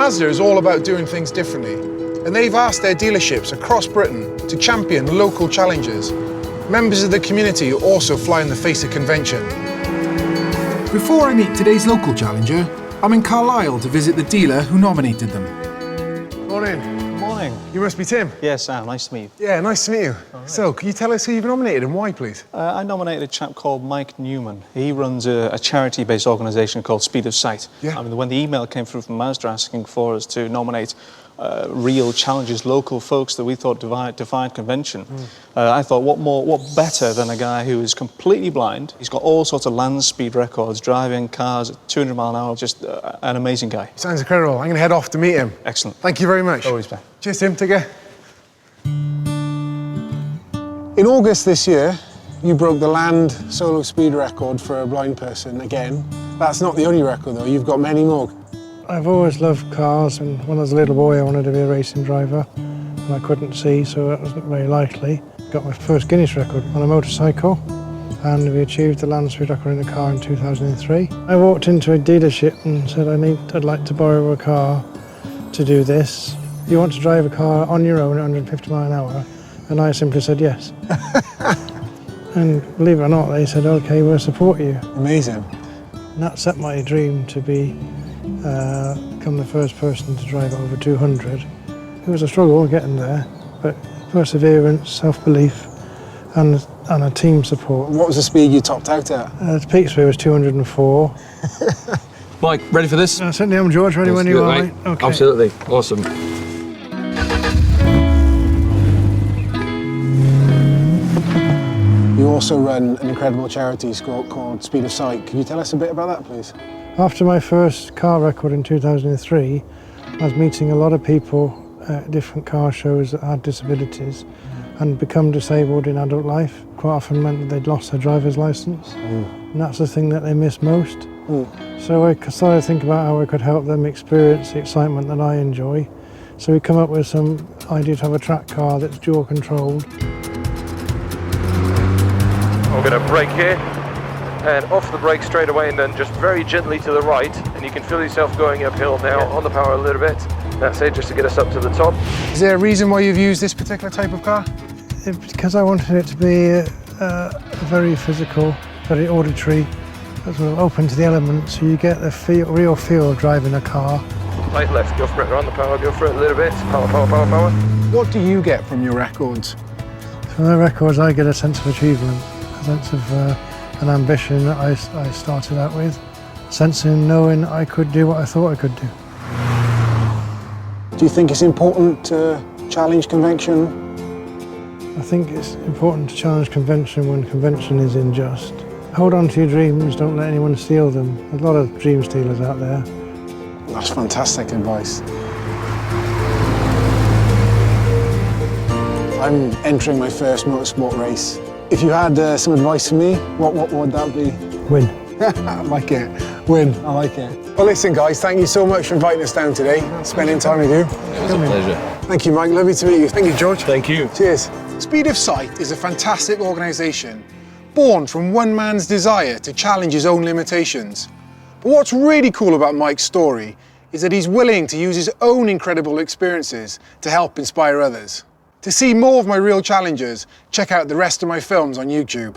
Mazda is all about doing things differently, and they've asked their dealerships across Britain to champion local challenges. Members of the community also fly in the face of convention. Before I meet today's local challenger, I'm in Carlisle to visit the dealer who nominated them. Morning. Morning. You must be Tim. Yes, Sam. Nice to meet you. Yeah, nice to meet you. Right. So, can you tell us who you've nominated and why, please? I nominated a chap called Mike Newman. He runs a charity-based organisation called Speed of Sight. Yeah. I mean, when the email came through from Mazda asking for us to nominate real challenges, local folks that we thought defied convention, I thought, what better than a guy who is completely blind? He's got all sorts of land speed records, driving cars at 200 mile an hour, just an amazing guy. Sounds incredible. I'm going to head off to meet him. Excellent. Thank you very much. Always, man. Cheers, Tim. Take care. In August this year, you broke the land solo speed record for a blind person again. That's not the only record, though. You've got many more. I've always loved cars, and when I was a little boy I wanted to be a racing driver, and I couldn't see, so that wasn't very likely. Got my first Guinness record on a motorcycle, and we achieved the land speed record in a car in 2003. I walked into a dealership and said I'd like to borrow a car to do this. You want to drive a car on your own at 150 miles an hour? And I simply said yes. And believe it or not, they said, okay, we'll support you. Amazing. And that set my dream to become the first person to drive over 200. It was a struggle getting there, but perseverance, self-belief, and a team support. What was the speed you topped out at? The peak speed was 204. Mike, ready for this? Certainly, I'm George. Ready when you are, mate. Okay. Absolutely. Awesome. You also run an incredible charity called Speed of Sight. Can you tell us a bit about that, please? After my first car record in 2003, I was meeting a lot of people at different car shows that had disabilities and become disabled in adult life. Quite often meant that they'd lost their driver's licence, and that's the thing that they miss most. So I started to think about how I could help them experience the excitement that I enjoy. So we come up with some idea to have a track car that's dual controlled. I'm going to brake here and off the brake straight away, and then just very gently to the right, and you can feel yourself going uphill now on the power a little bit. That's it, just to get us up to the top. Is there a reason why you've used this particular type of car? Because I wanted it to be very physical, very auditory, sort of open to the elements, so you get the real feel of driving a car. Right, left, go for it, on the power, go for it a little bit. Power, power, power, power. What do you get from your records? From my records I get a sense of achievement, a sense of an ambition that I started out with, a sense in knowing I could do what I thought I could do. Do you think it's important to challenge convention? I think it's important to challenge convention when convention is unjust. Hold on to your dreams, don't let anyone steal them. There's a lot of dream stealers out there. That's fantastic advice. I'm entering my first motorsport race. If you had some advice for me, what would that be? Win. I like it. Win. I like it. Well, listen, guys, thank you so much for inviting us down today, spending time with you. It was a pleasure. Thank you, Mike. Lovely to meet you. Thank you, George. Thank you. Cheers. Speed of Sight is a fantastic organisation, born from one man's desire to challenge his own limitations. But what's really cool about Mike's story is that he's willing to use his own incredible experiences to help inspire others. To see more of my real challenges, check out the rest of my films on YouTube.